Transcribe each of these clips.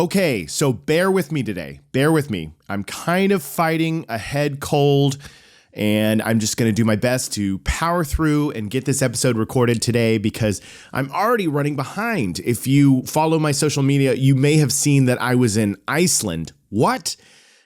Okay, so bear with me today. Bear with me. I'm kind of fighting a head cold, and I'm just going to do my best to power through and get this episode recorded today because I'm already running behind. If you follow my social media, you may have seen that I was in Iceland. What?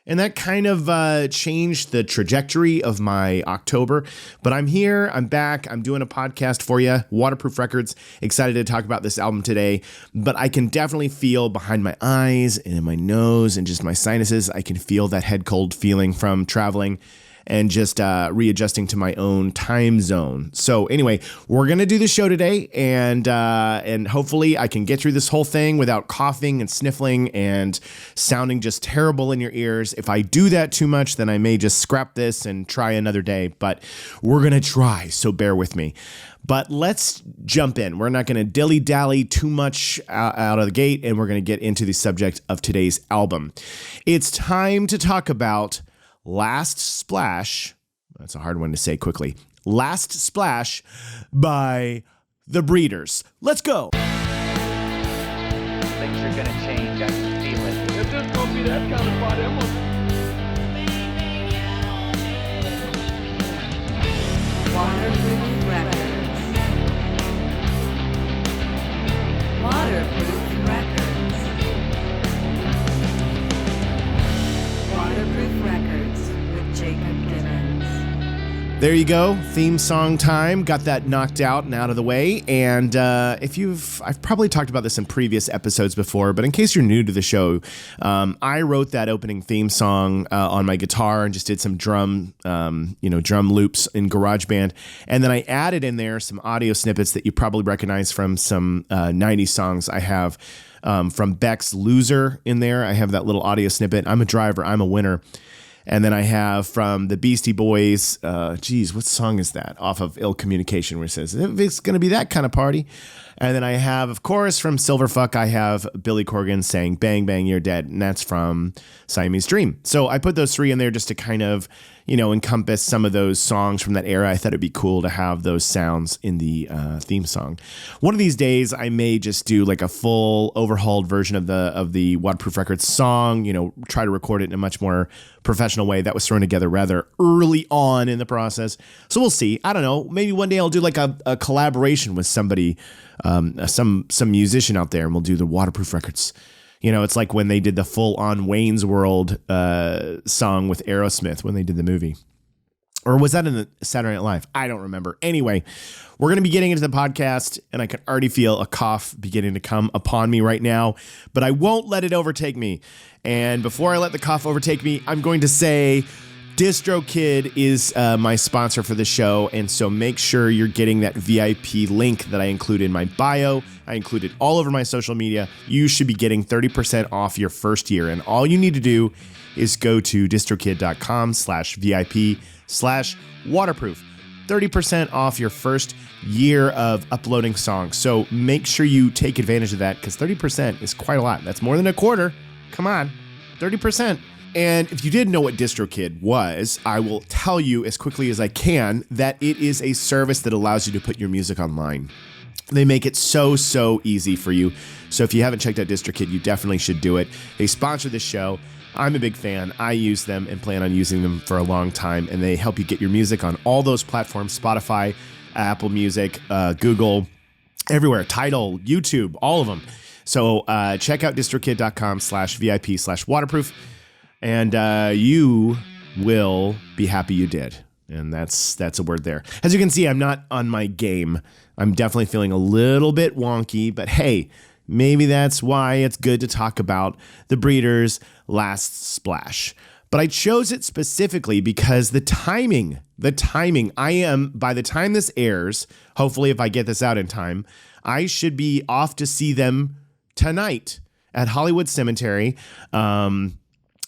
And that kind of changed the trajectory of my October. But I'm here, I'm back, I'm doing a podcast for you, Waterproof Records. Excited to talk about this album today. But I can definitely feel behind my eyes and in my nose and just my sinuses, I can feel that head cold feeling from traveling and just readjusting to my own time zone. So anyway, we're going to do the show today, and hopefully I can get through this whole thing without coughing and sniffling and sounding just terrible in your ears. If I do that too much, then I may just scrap this and try another day, but we're going to try, so bear with me. But let's jump in. We're not going to dilly-dally too much out of the gate, and we're going to get into the subject of today's album. It's time to talk about Last Splash, that's a hard one to say quickly. Last Splash by The Breeders. Let's go. Things are gonna change, I can feel it. If there's gonna be that kind of party, I'm gonna... Waterproof Records. Waterproof Records. Waterproof Records with Jacob Gibbons. There you go. Theme song time. Got that knocked out and out of the way. And I've probably talked about this in previous episodes before, but in case you're new to the show, I wrote that opening theme song on my guitar and just did some drum loops in GarageBand. And then I added in there some audio snippets that you probably recognize from some 90s songs I have. From Beck's Loser in there. I have that little audio snippet. I'm a driver, I'm a winner. And then I have from the Beastie Boys, what song is that? Off of Ill Communication, where it says, if it's going to be that kind of party. And then I have, of course, from Silverfuck, I have Billy Corgan saying, Bang, Bang, You're Dead. And that's from Siamese Dream. So I put those three in there just to kind of, encompass some of those songs from that era. I thought it'd be cool to have those sounds in the theme song. One of these days, I may just do like a full overhauled version of the Waterproof Records song, try to record it in a much more professional way. That was thrown together rather early on in the process. So we'll see. I don't know. Maybe one day I'll do like a collaboration with somebody, some musician out there, and we'll do the Waterproof Records. It's like when they did the full-on Wayne's World song with Aerosmith when they did the movie. Or was that in the Saturday Night Live? I don't remember. Anyway, we're going to be getting into the podcast, and I can already feel a cough beginning to come upon me right now, but I won't let it overtake me. And before I let the cough overtake me, I'm going to say DistroKid is my sponsor for the show, and so make sure you're getting that VIP link that I include in my bio. I include it all over my social media. You should be getting 30% off your first year, and all you need to do is go to distrokid.com/VIP/waterproof. 30% off your first year of uploading songs. So make sure you take advantage of that, because 30% is quite a lot. That's more than a quarter. Come on, 30%. And if you didn't know what DistroKid was, I will tell you as quickly as I can that it is a service that allows you to put your music online. They make it so easy for you. So if you haven't checked out DistroKid, you definitely should do it. They sponsor this show. I'm a big fan. I use them and plan on using them for a long time. And they help you get your music on all those platforms: Spotify, Apple Music, Google, everywhere, Tidal, YouTube, all of them. So check out distrokid.com/VIP/waterproof. And you will be happy you did. And that's a word there. As you can see, I'm not on my game. I'm definitely feeling a little bit wonky, but hey, maybe that's why it's good to talk about the Breeders' Last Splash. But I chose it specifically because the timing, by the time this airs, hopefully if I get this out in time, I should be off to see them tonight at Hollywood Cemetery.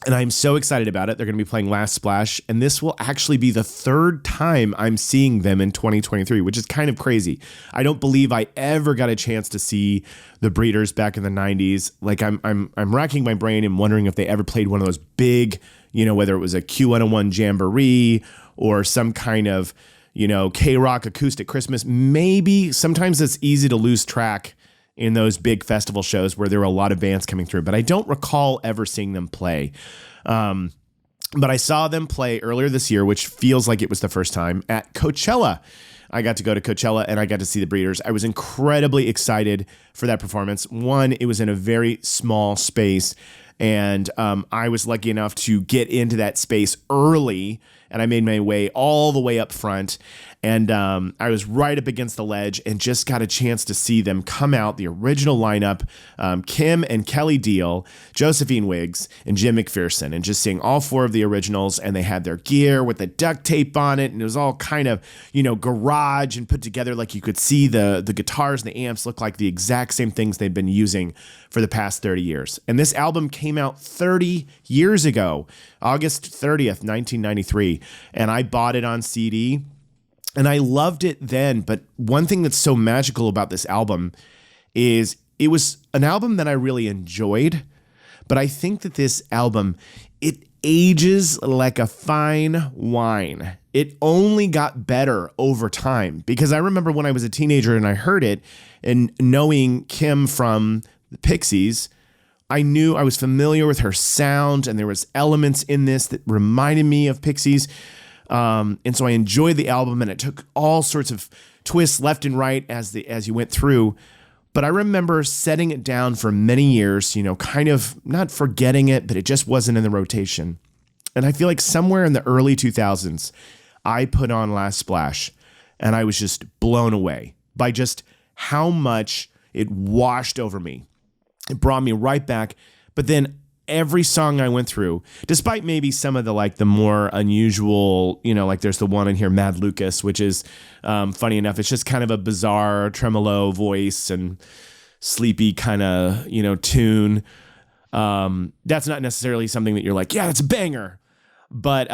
And I'm so excited about it. They're going to be playing Last Splash, and this will actually be the third time I'm seeing them in 2023, which is kind of crazy. I don't believe I ever got a chance to see the Breeders back in the 90s. Like I'm racking my brain and wondering if they ever played one of those big, whether it was a Q101 Jamboree or some kind of, K-Rock acoustic Christmas. Maybe sometimes it's easy to lose track in those big festival shows where there were a lot of bands coming through, but I don't recall ever seeing them play. But I saw them play earlier this year, which feels like it was the first time, at Coachella. I got to go to Coachella and I got to see the Breeders. I was incredibly excited for that performance. One, it was in a very small space, and I was lucky enough to get into that space early, and I made my way all the way up front. And I was right up against the ledge and just got a chance to see them come out, the original lineup, Kim and Kelly Deal, Josephine Wiggs, and Jim McPherson, and just seeing all four of the originals. And they had their gear with the duct tape on it, and it was all kind of, garage and put together. Like you could see the guitars and the amps look like the exact same things they've been using for the past 30 years. And this album came out 30 years ago, August 30th, 1993. And I bought it on CD. And I loved it then, but one thing that's so magical about this album is it was an album that I really enjoyed, but I think that this album, it ages like a fine wine. It only got better over time, because I remember when I was a teenager and I heard it, and knowing Kim from the Pixies, I knew I was familiar with her sound, and there was elements in this that reminded me of Pixies. And so I enjoyed the album, and it took all sorts of twists left and right as you went through. But I remember setting it down for many years, kind of not forgetting it, but it just wasn't in the rotation. And I feel like somewhere in the early 2000s, I put on Last Splash, and I was just blown away by just how much it washed over me. It brought me right back. But then every song I went through, despite maybe some of the more unusual, like there's the one in here, Mad Lucas, which is funny enough. It's just kind of a bizarre tremolo voice and sleepy kind of, tune. That's not necessarily something that you're like, yeah, that's a banger. But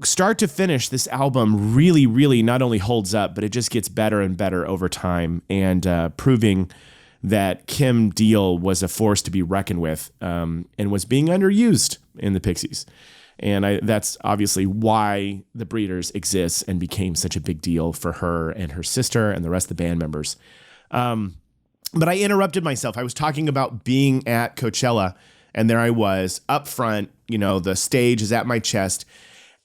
start to finish, this album really, really not only holds up, but it just gets better and better over time, and proving that Kim Deal was a force to be reckoned with, and was being underused in the Pixies. And that's obviously why the Breeders exists and became such a big deal for her and her sister and the rest of the band members. But I interrupted myself. I was talking about being at Coachella, and there I was up front, the stage is at my chest,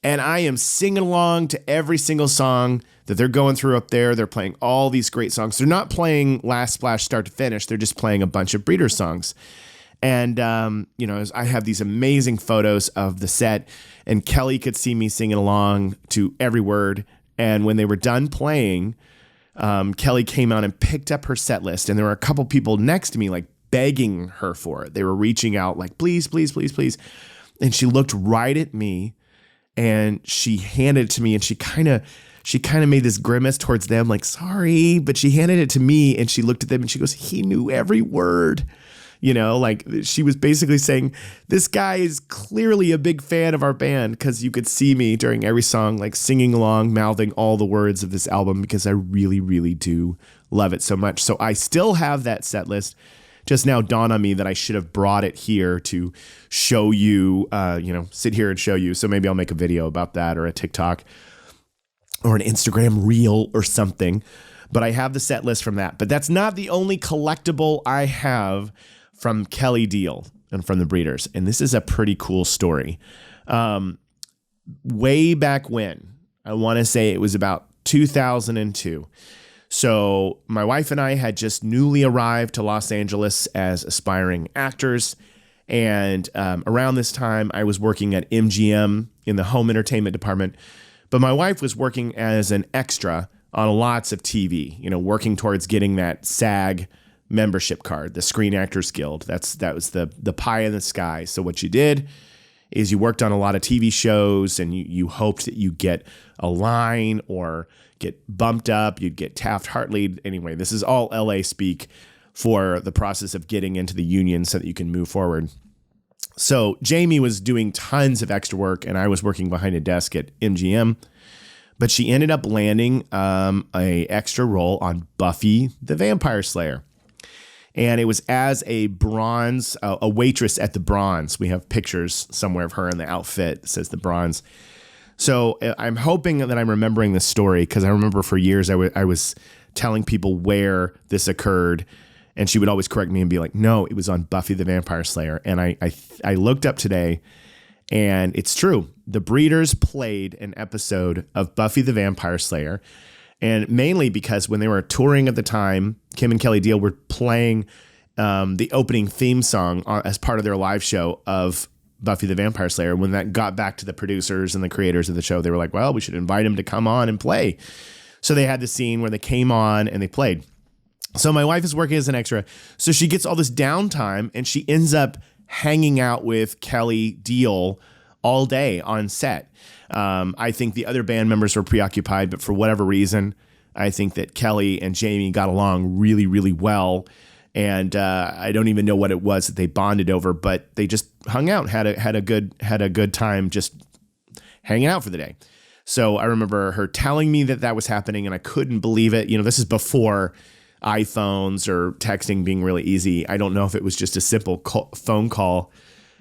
and I am singing along to every single song that they're going through up there. They're playing all these great songs. They're not playing Last Splash start to finish. They're just playing a bunch of Breeders songs. And, I have these amazing photos of the set, and Kelly could see me singing along to every word. And when they were done playing, Kelly came out and picked up her set list. And there were a couple people next to me, begging her for it. They were reaching out please, please, please, please. And she looked right at me, and she handed it to me, and she kind of made this grimace towards them, sorry, but she handed it to me, and she looked at them and she goes, he knew every word. She was basically saying, this guy is clearly a big fan of our band, because you could see me during every song, singing along, mouthing all the words of this album, because I really, really do love it so much. So I still have that set list. Just now dawned on me that I should have brought it here to show you, sit here and show you. So maybe I'll make a video about that, or a TikTok, or an Instagram reel or something. But I have the set list from that. But that's not the only collectible I have from Kelly Deal and from the Breeders. And this is a pretty cool story. Way back when, I want to say it was about 2002. So my wife and I had just newly arrived to Los Angeles as aspiring actors. And around this time, I was working at MGM in the home entertainment department. But my wife was working as an extra on lots of TV, working towards getting that SAG membership card, the Screen Actors Guild. That was the pie in the sky. So what you did is you worked on a lot of TV shows, and you hoped that you get a line or get bumped up. You'd get Taft-Hartley. Anyway, this is all LA speak for the process of getting into the union so that you can move forward. So Jamie was doing tons of extra work, and I was working behind a desk at MGM. But she ended up landing a extra role on Buffy the Vampire Slayer. And it was as a waitress at the Bronze. We have pictures somewhere of her in the outfit that says the Bronze. So I'm hoping that I'm remembering this story, because I remember for years I was telling people where this occurred. And she would always correct me and be like, no, it was on Buffy the Vampire Slayer. And I looked up today, and it's true. The Breeders played an episode of Buffy the Vampire Slayer. And mainly because when they were touring at the time, Kim and Kelly Deal were playing the opening theme song as part of their live show of Buffy the Vampire Slayer. When that got back to the producers and the creators of the show, they were like, well, we should invite him to come on and play. So they had the scene where they came on and they played. So my wife is working as an extra. So she gets all this downtime and she ends up hanging out with Kelly Deal all day on set. I think the other band members were preoccupied, but for whatever reason, I think that Kelly and Jamie got along really, really well. And I don't even know what it was that they bonded over, but they just hung out, had a good time just hanging out for the day. So I remember her telling me that was happening, and I couldn't believe it. You know, this is before iPhones or texting being really easy. I don't know if it was just a simple phone call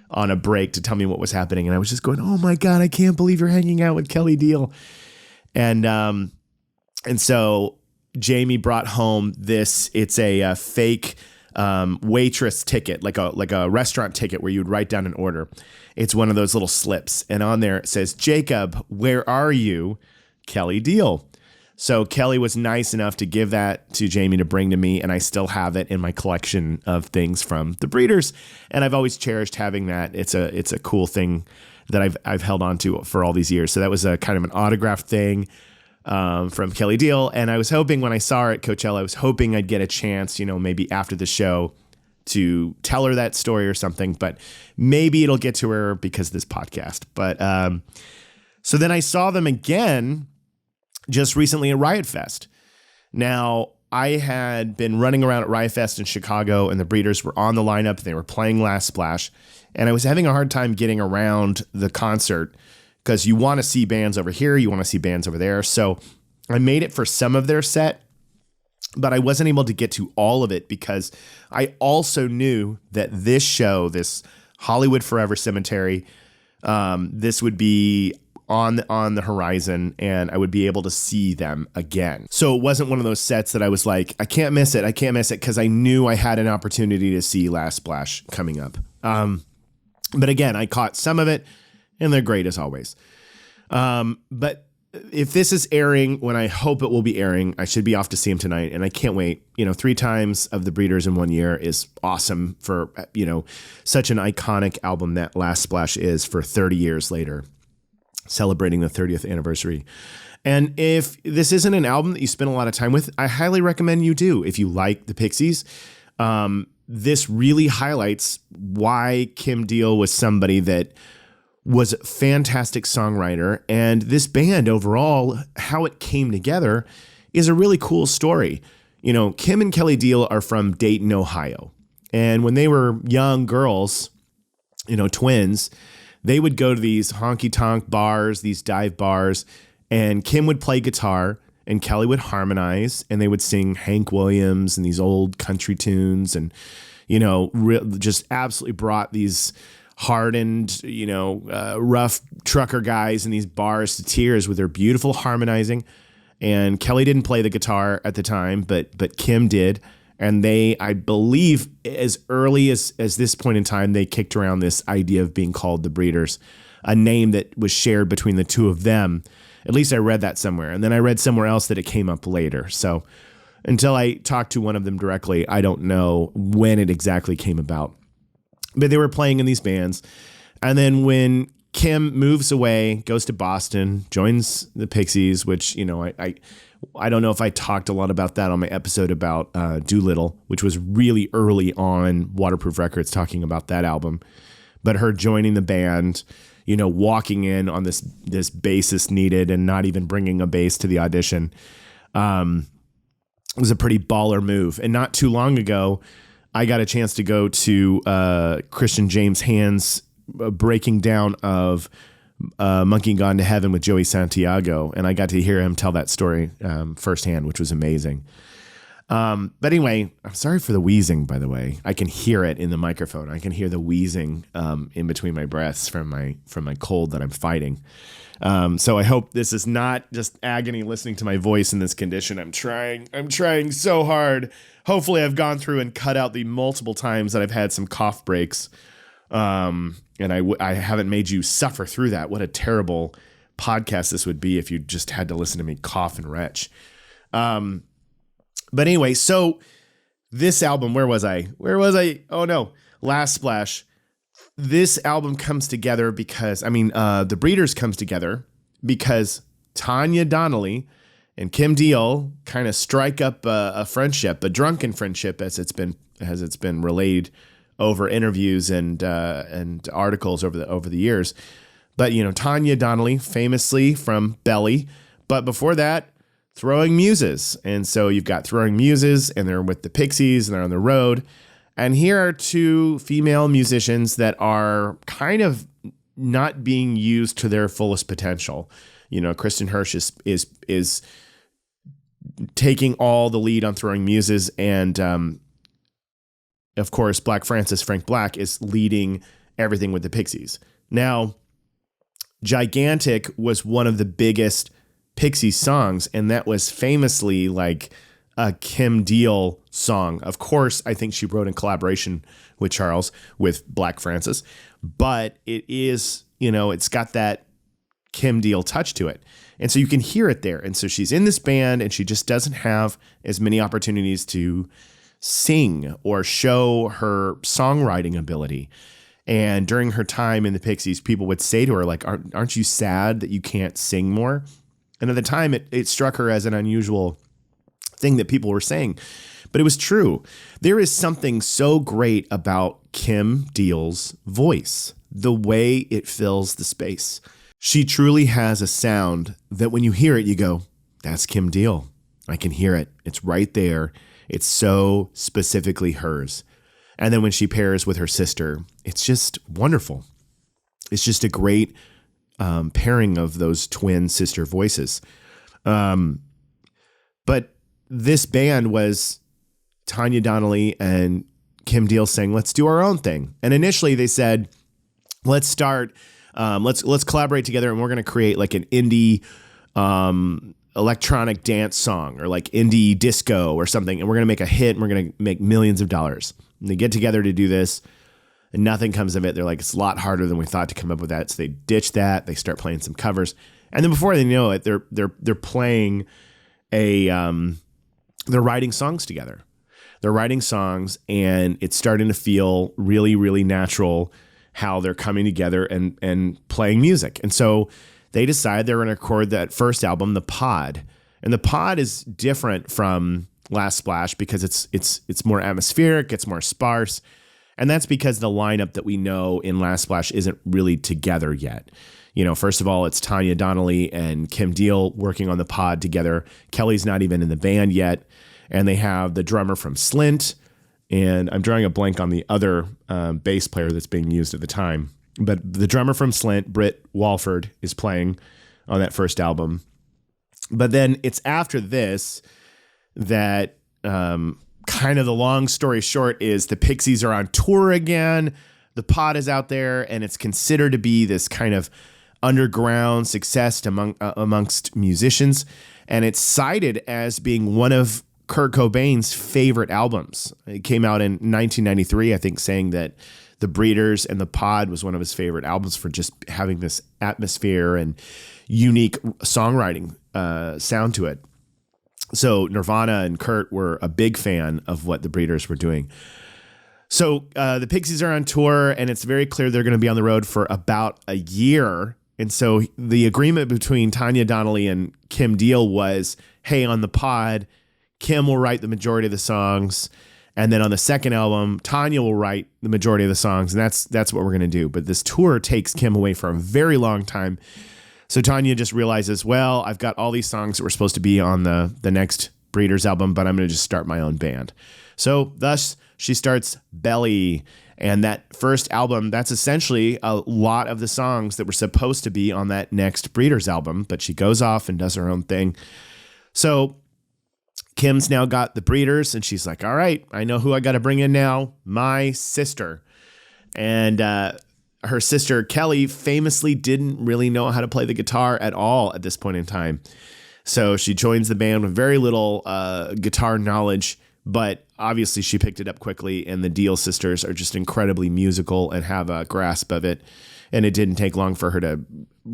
on a break to tell me what was happening. And I was just going, oh my God, I can't believe you're hanging out with Kelly Deal. And so Jamie brought home it's a fake waitress ticket, like a restaurant ticket where you would write down an order. It's one of those little slips. And on there it says, Jacob, where are you? Kelly Deal. So Kelly was nice enough to give that to Jamie to bring to me, and I still have it in my collection of things from the Breeders, and I've always cherished having that. It's a cool thing that I've held on to for all these years. So that was a kind of an autographed thing from Kelly Deal, and I was hoping when I saw her at Coachella, I was hoping I'd get a chance, maybe after the show to tell her that story or something, but maybe it'll get to her because of this podcast. But so then I saw them again just recently at Riot Fest. Now, I had been running around at Riot Fest in Chicago, and the Breeders were on the lineup. They were playing Last Splash, and I was having a hard time getting around the concert because you want to see bands over here, you want to see bands over there. So I made it for some of their set, but I wasn't able to get to all of it because I also knew that this show, this Hollywood Forever Cemetery, this would be on the horizon, and I would be able to see them again. So it wasn't one of those sets that I was like, I can't miss it, because I knew I had an opportunity to see Last Splash coming up. But again, I caught some of it, and they're great as always. But if this is airing when I hope it will be airing, I should be off to see them tonight, and I can't wait. 3 times of the Breeders in 1 year is awesome for, such an iconic album that Last Splash is for 30 years later, celebrating the 30th anniversary. And if this isn't an album that you spend a lot of time with, I highly recommend you do. If you like the Pixies, this really highlights why Kim Deal was somebody that was a fantastic songwriter. And this band overall, how it came together is a really cool story. Kim and Kelly Deal are from Dayton, Ohio. And when they were young girls, twins, they would go to these honky-tonk bars, these dive bars, and Kim would play guitar and Kelly would harmonize, and they would sing Hank Williams and these old country tunes, and, just absolutely brought these hardened, rough trucker guys in these bars to tears with their beautiful harmonizing. And Kelly didn't play the guitar at the time, but Kim did. And they, I believe, as early as this point in time, they kicked around this idea of being called the Breeders, a name that was shared between the two of them. At least I read that somewhere. And then I read somewhere else that it came up later. So until I talked to one of them directly, I don't know when it exactly came about. But they were playing in these bands. And then when Kim moves away, goes to Boston, joins the Pixies, which, I don't know if I talked a lot about that on my episode about Doolittle, which was really early on Waterproof Records, talking about that album. But her joining the band, walking in on this bassist needed and not even bringing a bass to the audition, was a pretty baller move. And not too long ago, I got a chance to go to Christian James Hand's breaking down of Monkey Gone to Heaven with Joey Santiago, and I got to hear him tell that story firsthand, which was amazing. But anyway, I'm sorry for the wheezing, by the way. I can hear it in the microphone. I can hear the wheezing in between my breaths from my cold that I'm fighting. So I hope this is not just agony listening to my voice in this condition. I'm trying so hard. Hopefully I've gone through and cut out the multiple times that I've had some cough breaks. And I haven't made you suffer through that. What a terrible podcast this would be if you just had to listen to me cough and retch. But anyway, so this album, where was I? Oh no, Last Splash. This album comes together because, The Breeders comes together because Tanya Donnelly and Kim Deal kind of strike up a friendship, a drunken friendship, as it's been relayed over interviews and articles over the years. But Tanya Donnelly, famously from Belly, but before that, Throwing Muses. And so you've got Throwing Muses, and they're with the Pixies, and they're on the road. And here are two female musicians that are kind of not being used to their fullest potential. Kristen Hirsch is taking all the lead on Throwing Muses, and of course, Frank Black is leading everything with the Pixies. Now, Gigantic was one of the biggest Pixies songs, and that was famously like a Kim Deal song. Of course, I think she wrote in collaboration with Charles, with Black Francis, but it is, it's got that Kim Deal touch to it. And so you can hear it there. And so she's in this band, and she just doesn't have as many opportunities to sing or show her songwriting ability. And during her time in the Pixies, people would say to her, like, aren't you sad that you can't sing more? And at the time, it struck her as an unusual thing that people were saying, but it was true. There is something so great about Kim Deal's voice, the way it fills the space. She truly has a sound that when you hear it, you go, that's Kim Deal. I can hear it. It's right there. It's so specifically hers. And then when she pairs with her sister, it's just wonderful. It's just a great pairing of those twin sister voices. But this band was Tanya Donnelly and Kim Deal saying, let's do our own thing. And initially they said, let's start, let's collaborate together, and we're going to create like an indie electronic dance song, or like indie disco or something. And we're going to make a hit, and we're going to make millions of dollars. And they get together to do this, and nothing comes of it. They're like, it's a lot harder than we thought to come up with that. So they ditch that. They start playing some covers. And then before they know it, they're playing they're writing songs together. They're writing songs, and it's starting to feel really, really natural how they're coming together and playing music. And so they decide they're going to record that first album, The Pod. And The Pod is different from Last Splash because it's more atmospheric, it's more sparse. And that's because the lineup that we know in Last Splash isn't really together yet. First of all, it's Tanya Donnelly and Kim Deal working on The Pod together. Kelly's not even in the band yet. And they have the drummer from Slint. And I'm drawing a blank on the other bass player that's being used at the time. But the drummer from Slint, Britt Walford, is playing on that first album. But then it's after this that kind of the long story short is the Pixies are on tour again. The Pod is out there, and it's considered to be this kind of underground success amongst musicians. And it's cited as being one of Kurt Cobain's favorite albums. It came out in 1993, I think, saying that The Breeders and The Pod was one of his favorite albums for just having this atmosphere and unique songwriting sound to it. So Nirvana and Kurt were a big fan of what The Breeders were doing. So the Pixies are on tour, and it's very clear they're going to be on the road for about a year. And so the agreement between Tanya Donnelly and Kim Deal was, hey, on The Pod, Kim will write the majority of the songs. And then on the second album, Tanya will write the majority of the songs. And that's what we're going to do. But this tour takes Kim away for a very long time. So Tanya just realizes, well, I've got all these songs that were supposed to be on the next Breeders album, but I'm going to just start my own band. So thus she starts Belly. And that first album, that's essentially a lot of the songs that were supposed to be on that next Breeders album. But she goes off and does her own thing. So Kim's now got the Breeders, and she's like, all right, I know who I got to bring in now. My sister. And her sister, Kelly, famously didn't really know how to play the guitar at all at this point in time. So she joins the band with very little guitar knowledge, but obviously she picked it up quickly, and the Deal sisters are just incredibly musical and have a grasp of it. And it didn't take long for her to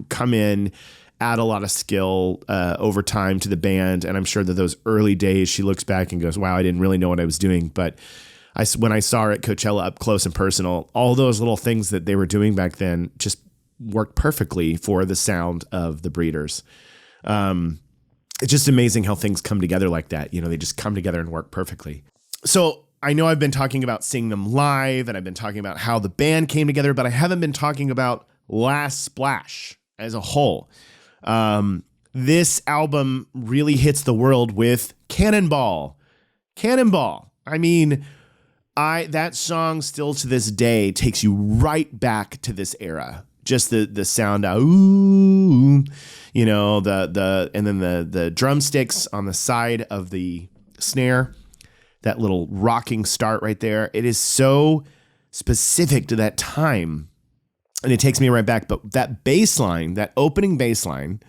come in, add a lot of skill over time to the band. And I'm sure that those early days, she looks back and goes, wow, I didn't really know what I was doing. But when I saw her at Coachella up close and personal, all those little things that they were doing back then just worked perfectly for the sound of the Breeders. It's just amazing how things come together like that. They just come together and work perfectly. So I know I've been talking about seeing them live, and I've been talking about how the band came together, but I haven't been talking about Last Splash as a whole. This album really hits the world with Cannonball. Cannonball. I mean, that song still to this day takes you right back to this era. Just the sound, ooh, and then the drumsticks on the side of the snare, that little rocking start right there. It is so specific to that time, and it takes me right back. But that bass line, that opening bass line,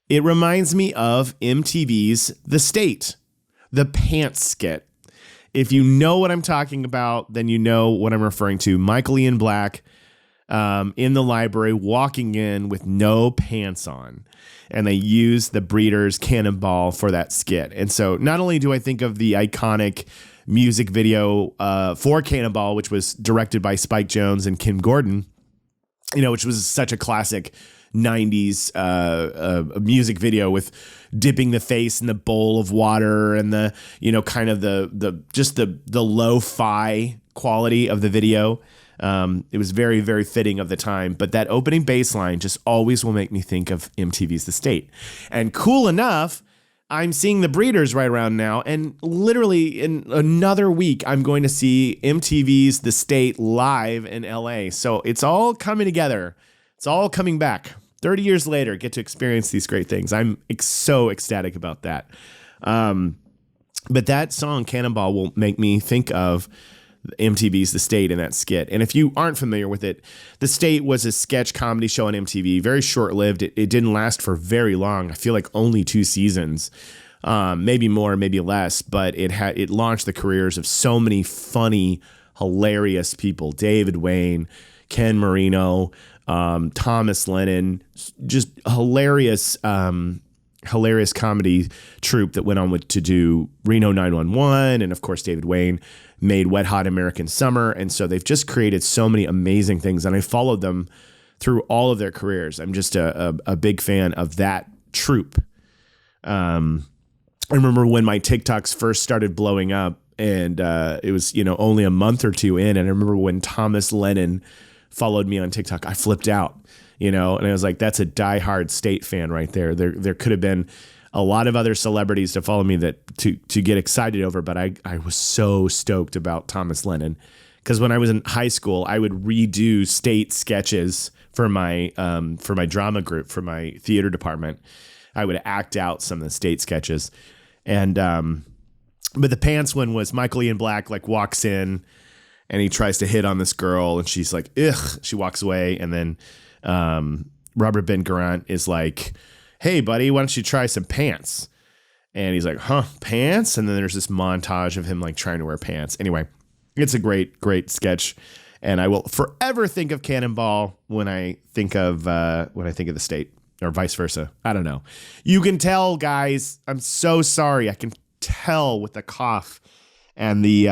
it reminds me of MTV's The State, the pants skit. If you know what I'm talking about, then you know what I'm referring to. Michael Ian Black in the library walking in with no pants on. And they use the Breeders' Cannonball for that skit. And so not only do I think of the iconic music video for Cannonball, which was directed by Spike Jonze and Kim Gordon, which was such a classic 90s music video with dipping the face in the bowl of water and the kind of the lo-fi quality of the video. It was very, very fitting of the time, but that opening bass line just always will make me think of MTV's The State. And cool enough, I'm seeing the Breeders right around now, and literally in another week, I'm going to see MTV's The State live in LA. So it's all coming together. It's all coming back. 30 years later, get to experience these great things. I'm so ecstatic about that. But that song, Cannonball, will make me think of MTV's The State in that skit. And if you aren't familiar with it, The State was a sketch comedy show on MTV, very short-lived. It didn't last for very long. I feel like only 2 seasons, maybe more, maybe less, but it launched the careers of so many funny, hilarious people. David Wayne, Ken Marino, Thomas Lennon, just hilarious comedy troupe that went on to do Reno 911. And of course, David Wayne made Wet Hot American Summer. And so they've just created so many amazing things. And I followed them through all of their careers. I'm just a big fan of that troupe. I remember when my TikToks first started blowing up, and it was, only a month or 2 in. And I remember when Thomas Lennon followed me on TikTok, I flipped out, and I was like, that's a diehard State fan right there. There could have been a lot of other celebrities to follow me that to get excited over, but I was so stoked about Thomas Lennon, because when I was in high school, I would redo State sketches for my drama group, for my theater department. I would act out some of the State sketches, and but the pants one was Michael Ian Black walks in, and he tries to hit on this girl, and she's like, ugh. She walks away, and then Robert Ben Garant is like, hey, buddy, why don't you try some pants? And he's like, huh, pants? And then there's this montage of him trying to wear pants. Anyway, it's a great, great sketch, and I will forever think of Cannonball when I think of The State, or vice versa. I don't know. You can tell, guys. I'm so sorry. I can tell with the cough and the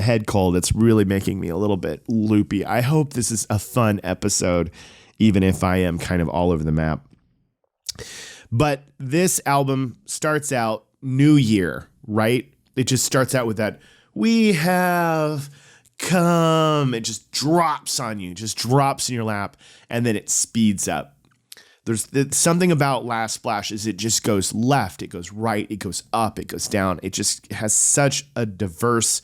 head cold. It's really making me a little bit loopy. I hope this is a fun episode, even if I am kind of all over the map. But this album starts out New Year, right? It just starts out with that, we have come. It just drops on you, just drops in your lap, and then it speeds up. There's something about Last Splash is it just goes left, it goes right, it goes up, it goes down. It just has such a diverse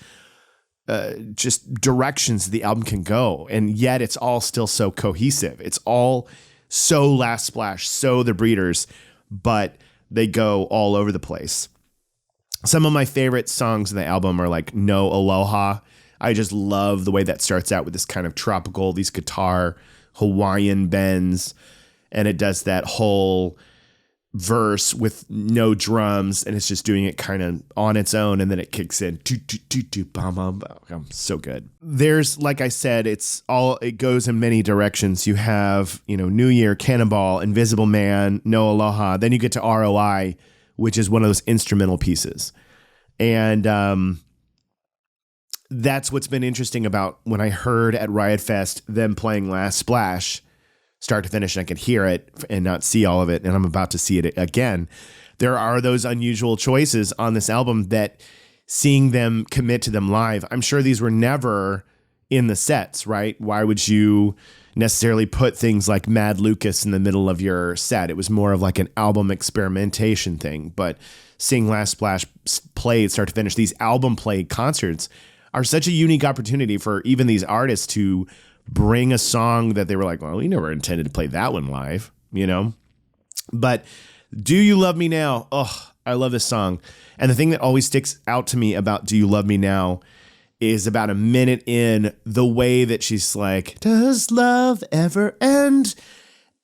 just directions the album can go, and yet it's all still so cohesive. It's all so Last Splash, so the Breeders, but they go all over the place. Some of my favorite songs in the album are like No Aloha. I just love the way that starts out with this kind of tropical, these guitar Hawaiian bends, and it does that whole verse with no drums, and it's just doing it kind of on its own, and then it kicks in. Bam, bam, bam. So good. There's, like I said, it goes in many directions. You have, New Year, Cannonball, Invisible Man, No Aloha. Then you get to ROI, which is one of those instrumental pieces. And that's what's been interesting about when I heard at Riot Fest them playing Last Splash, start to finish, and I could hear it and not see all of it, and I'm about to see it again. There are those unusual choices on this album that seeing them commit to them live, I'm sure these were never in the sets, right? Why would you necessarily put things like Mad Lucas in the middle of your set? It was more of like an album experimentation thing, but seeing Last Splash played start to finish, these album played concerts are such a unique opportunity for even these artists to bring a song that they were like, well, we never intended to play that one live, But Do You Love Me Now? Oh, I love this song. And the thing that always sticks out to me about Do You Love Me Now is about a minute in, the way that she's like, does love ever end?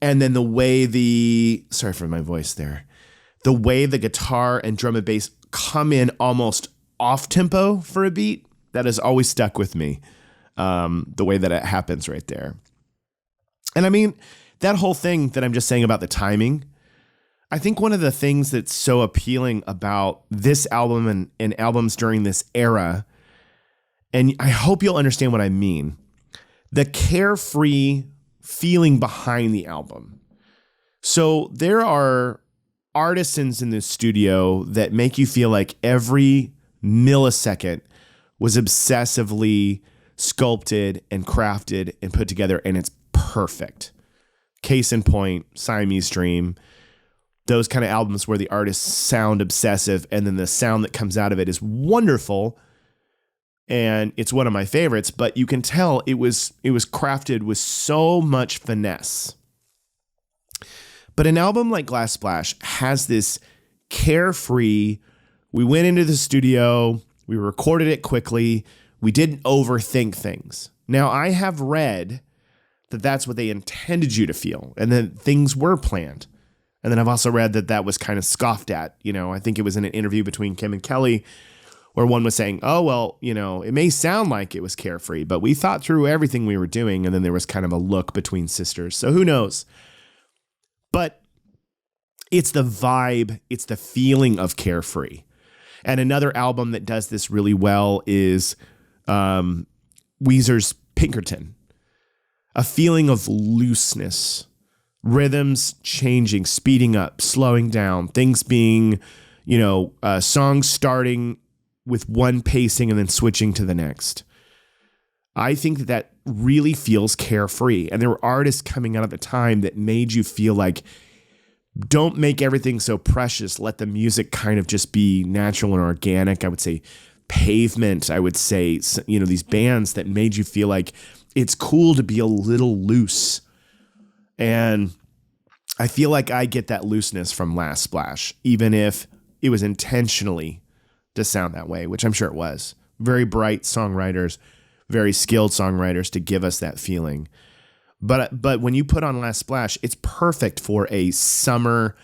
And then the way sorry for my voice there, the way the guitar and drum and bass come in almost off tempo for a beat, that has always stuck with me. The way that it happens right there. And I mean, that whole thing that I'm just saying about the timing, I think one of the things that's so appealing about this album and albums during this era, and I hope you'll understand what I mean, the carefree feeling behind the album. So there are artisans in the studio that make you feel like every millisecond was obsessively sculpted and crafted and put together, and it's perfect. Case in point, Siamese Dream, those kind of albums where the artists sound obsessive and then the sound that comes out of it is wonderful, and it's one of my favorites, but you can tell it was crafted with so much finesse. But an album like Glass Splash has this carefree, we went into the studio, we recorded it quickly, we didn't overthink things. Now, I have read that that's what they intended you to feel, and that things were planned. And then I've also read that that was kind of scoffed at. I think it was in an interview between Kim and Kelly where one was saying, oh, well, it may sound like it was carefree, but we thought through everything we were doing. And then there was kind of a look between sisters. So who knows? But it's the vibe, it's the feeling of carefree. And another album that does this really well is Weezer's Pinkerton. A feeling of looseness, rhythms changing, speeding up, slowing down, things being, songs starting with one pacing and then switching to the next. I think that really feels carefree. And there were artists coming out at the time that made you feel like, don't make everything so precious. Let the music kind of just be natural and organic. I would say Pavement. I would say, these bands that made you feel like it's cool to be a little loose. And I feel like I get that looseness from Last Splash, even if it was intentionally to sound that way, which I'm sure it was. Very bright songwriters, very skilled songwriters to give us that feeling. But when you put on Last Splash, it's perfect for a summer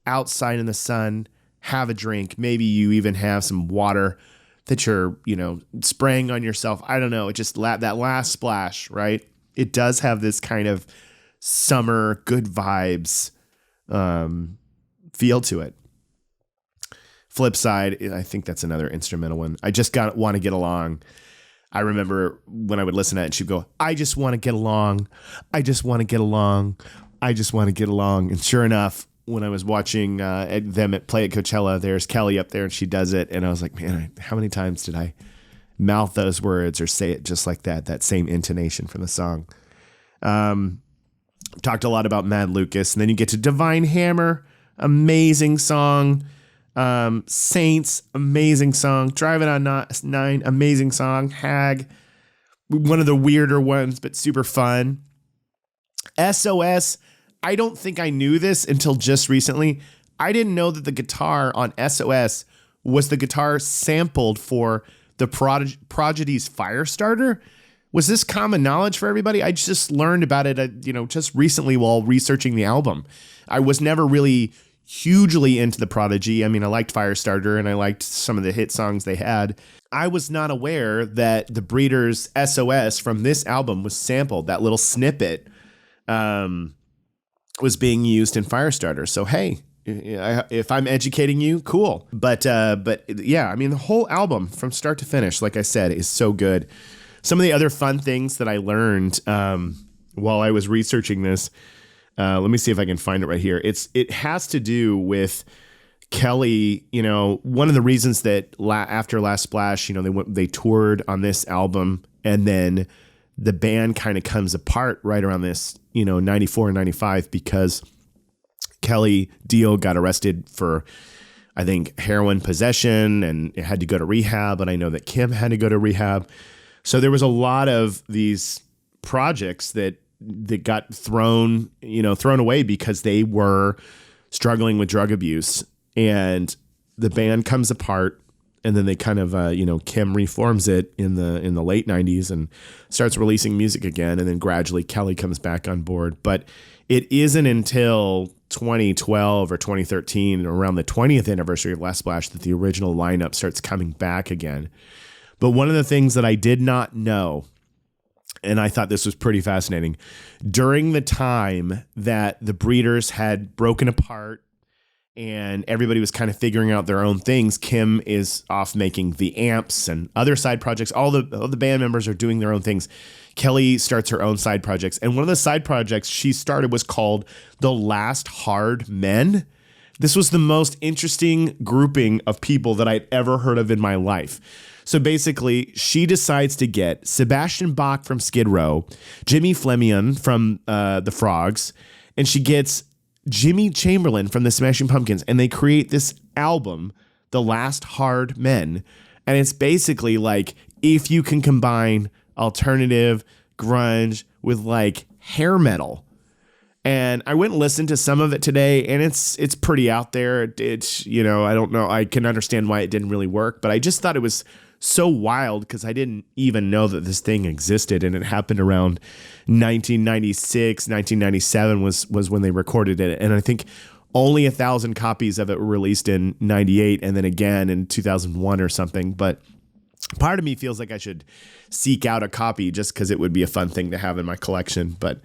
outside in the sun, have a drink. Maybe you even have some water that you're, spraying on yourself. I don't know. It just that last splash, right? It does have this kind of summer good vibes feel to it. Flip side, I think that's another instrumental one. I just want to get along. I remember when I would listen to it and she'd go, I just want to get along. I just want to get along. I just want to get along. And sure enough, when I was watching them play at Coachella, there's Kelly up there and she does it. And I was like, man, how many times did I mouth those words or say it just like that same intonation from the song? Talked a lot about Mad Lucas. And then you get to Divine Hammer, amazing song. Saints, amazing song. Driving on 9, amazing song. Hag, one of the weirder ones, but super fun. SOS, I don't think I knew this until just recently. I didn't know that the guitar on SOS was the guitar sampled for the Prodigy's Firestarter? Was this common knowledge for everybody? I just learned about it, just recently while researching the album. I was never really hugely into the Prodigy. I mean, I liked Firestarter and I liked some of the hit songs they had. I was not aware that the Breeders' SOS from this album was sampled. That little snippet was being used in Firestarter. So, hey, if I'm educating you, cool. But yeah, I mean, the whole album from start to finish, like I said, is so good. Some of the other fun things that I learned while I was researching this, let me see if I can find it right here. It has to do with Kelly. One of the reasons that after Last Splash, they toured on this album, and then the band kind of comes apart right around this, 94 and 95, because Kelly Dio got arrested for, I think, heroin possession and had to go to rehab. And I know that Kim had to go to rehab. So there was a lot of these projects that got thrown away because they were struggling with drug abuse, and the band comes apart. And then they kind of, Kim reforms it in the late 90s and starts releasing music again. And then gradually Kelly comes back on board. But it isn't until 2012 or 2013, around the 20th anniversary of Last Splash, that the original lineup starts coming back again. But one of the things that I did not know, and I thought this was pretty fascinating, during the time that the Breeders had broken apart and everybody was kind of figuring out their own things, Kim is off making the amps and other side projects. All the band members are doing their own things. Kelly starts her own side projects. And one of the side projects she started was called The Last Hard Men. This was the most interesting grouping of people that I'd ever heard of in my life. So basically, she decides to get Sebastian Bach from Skid Row, Jimmy Fleming from the Frogs, and she gets Jimmy Chamberlain from the Smashing Pumpkins, and they create this album, The Last Hard Men. And it's basically like, if you can combine alternative grunge with like hair metal. And I went and listened to some of it today, and it's pretty out there. It's I don't know. I can understand why it didn't really work, but I just thought it was so wild because I didn't even know that this thing existed, and it happened around 1996, 1997 was when they recorded it. And I think only 1,000 copies of it were released in 98 and then again in 2001 or something. But part of me feels like I should seek out a copy just because it would be a fun thing to have in my collection, but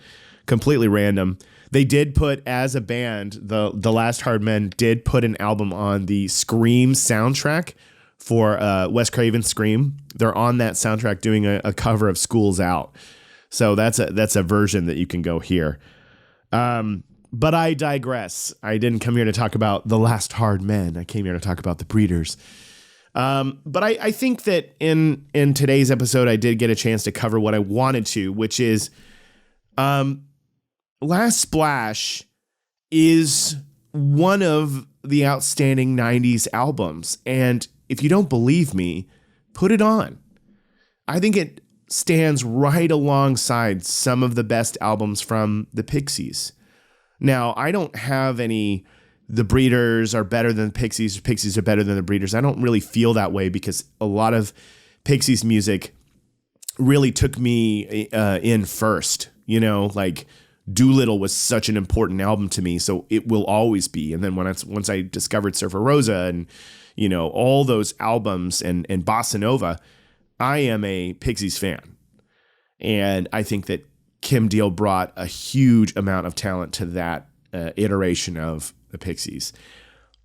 completely random. They did put, as a band, the Last Hard Men did put an album on the Scream soundtrack for Wes Craven's Scream. They're on that soundtrack doing a cover of School's Out. So that's a version that you can go hear. But I digress. I didn't come here to talk about The Last Hard Men. I came here to talk about the Breeders. But I think that in today's episode, I did get a chance to cover what I wanted to, which is Last Splash is one of the outstanding 90s albums. And if you don't believe me, put it on. I think it stands right alongside some of the best albums from the Pixies. Now, I don't have any, the Breeders are better than the Pixies, or Pixies are better than the Breeders. I don't really feel that way because a lot of Pixies music really took me in first. Like Doolittle was such an important album to me, so it will always be. And then once I discovered Surfer Rosa and all those albums and Bossa Nova, I am a Pixies fan. And I think that Kim Deal brought a huge amount of talent to that iteration of the Pixies.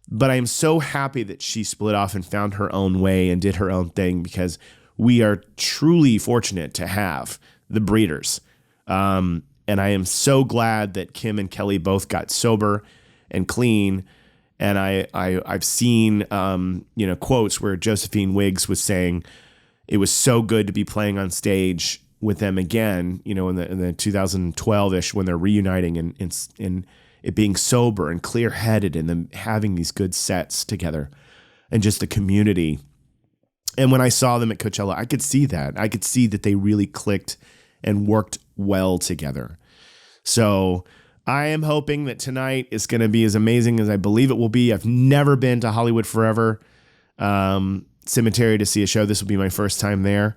But I am so happy that she split off and found her own way and did her own thing, because we are truly fortunate to have the Breeders. And I am so glad that Kim and Kelly both got sober and clean. And I've seen quotes where Josephine Wiggs was saying it was so good to be playing on stage with them again, in the 2012-ish when they're reuniting and it being sober and clear-headed and them having these good sets together and just the community. And when I saw them at Coachella, I could see that. I could see that they really clicked and worked well together. So I am hoping that tonight is going to be as amazing as I believe it will be. I've never been to Hollywood Forever. Cemetery to see a show. This will be my first time there.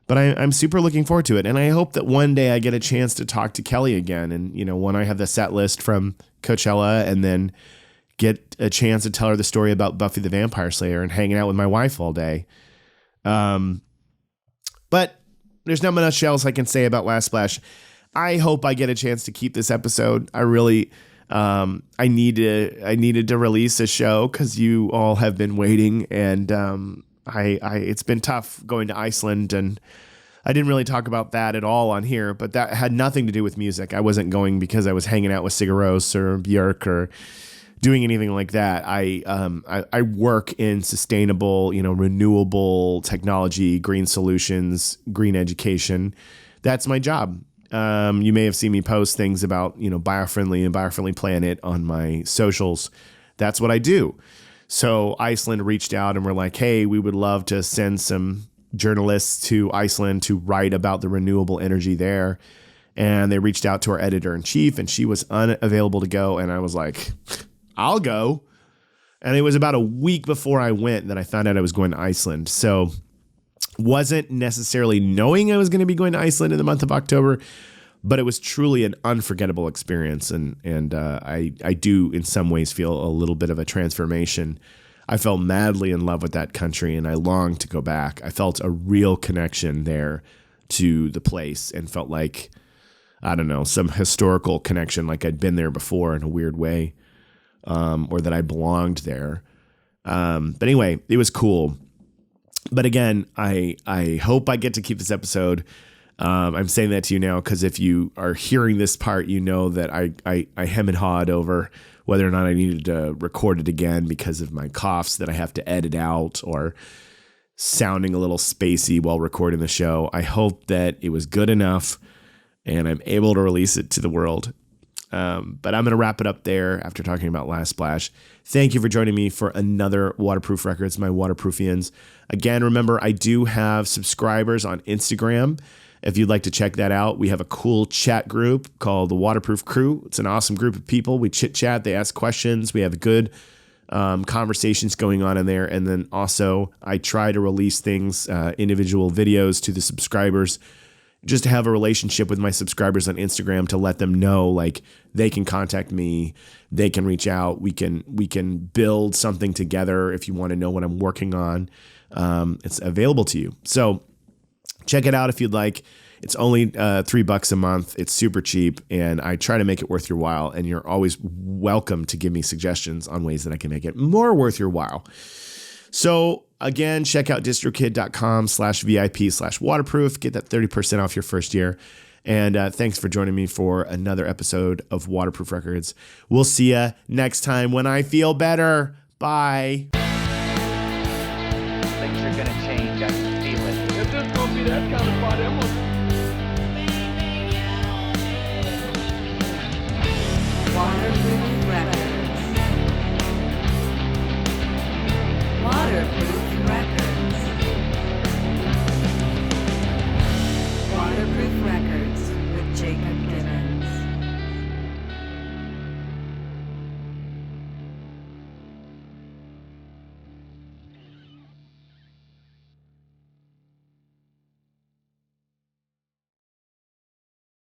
But I'm super looking forward to it. And I hope that one day I get a chance to talk to Kelly again. And, when I have the set list from Coachella and then get a chance to tell her the story about Buffy the Vampire Slayer and hanging out with my wife all day. But there's not much else I can say about Last Splash. I hope I get a chance to keep this episode. I really, I needed to release a show because you all have been waiting, and it's been tough going to Iceland, and I didn't really talk about that at all on here, but that had nothing to do with music. I wasn't going because I was hanging out with Sigur Rós or Björk or doing anything like that. I work in sustainable, renewable technology, green solutions, green education. That's my job. You may have seen me post things about, biofriendly and biofriendly planet on my socials. That's what I do. So Iceland reached out and were like, hey, we would love to send some journalists to Iceland to write about the renewable energy there. And they reached out to our editor in chief, and she was unavailable to go. And I was like, I'll go. And it was about a week before I went that I found out I was going to Iceland. So wasn't necessarily knowing I was going to be going to Iceland in the month of October, but it was truly an unforgettable experience. And I do in some ways feel a little bit of a transformation. I fell madly in love with that country, and I longed to go back. I felt a real connection there to the place and felt like, I don't know, some historical connection, like I'd been there before in a weird way, or that I belonged there. But anyway, it was cool. But again, I hope I get to keep this episode. I'm saying that to you now because if you are hearing this part, you know that I hem and hawed over whether or not I needed to record it again because of my coughs that I have to edit out or sounding a little spacey while recording the show. I hope that it was good enough and I'm able to release it to the world. But I'm going to wrap it up there after talking about Last Splash. Thank you for joining me for another Waterproof Records, my Waterproofians. Again, remember, I do have subscribers on Instagram. If you'd like to check that out, we have a cool chat group called the Waterproof Crew. It's an awesome group of people. We chit chat, they ask questions. We have good conversations going on in there. And then also I try to release things, individual videos to the subscribers, just to have a relationship with my subscribers on Instagram to let them know, like, they can contact me, they can reach out, we can build something together. If you want to know what I'm working on, it's available to you. So check it out if you'd like. It's only $3 a month. It's super cheap, and I try to make it worth your while. And you're always welcome to give me suggestions on ways that I can make it more worth your while. So again, check out distrokid.com/VIP/waterproof. Get that 30% off your first year. And thanks for joining me for another episode of Waterproof Records. We'll see you next time when I feel better. Bye. Things are gonna change. I can feel it. If this gonna be that kind of party, I'm gonna. Waterproof Records. Waterproof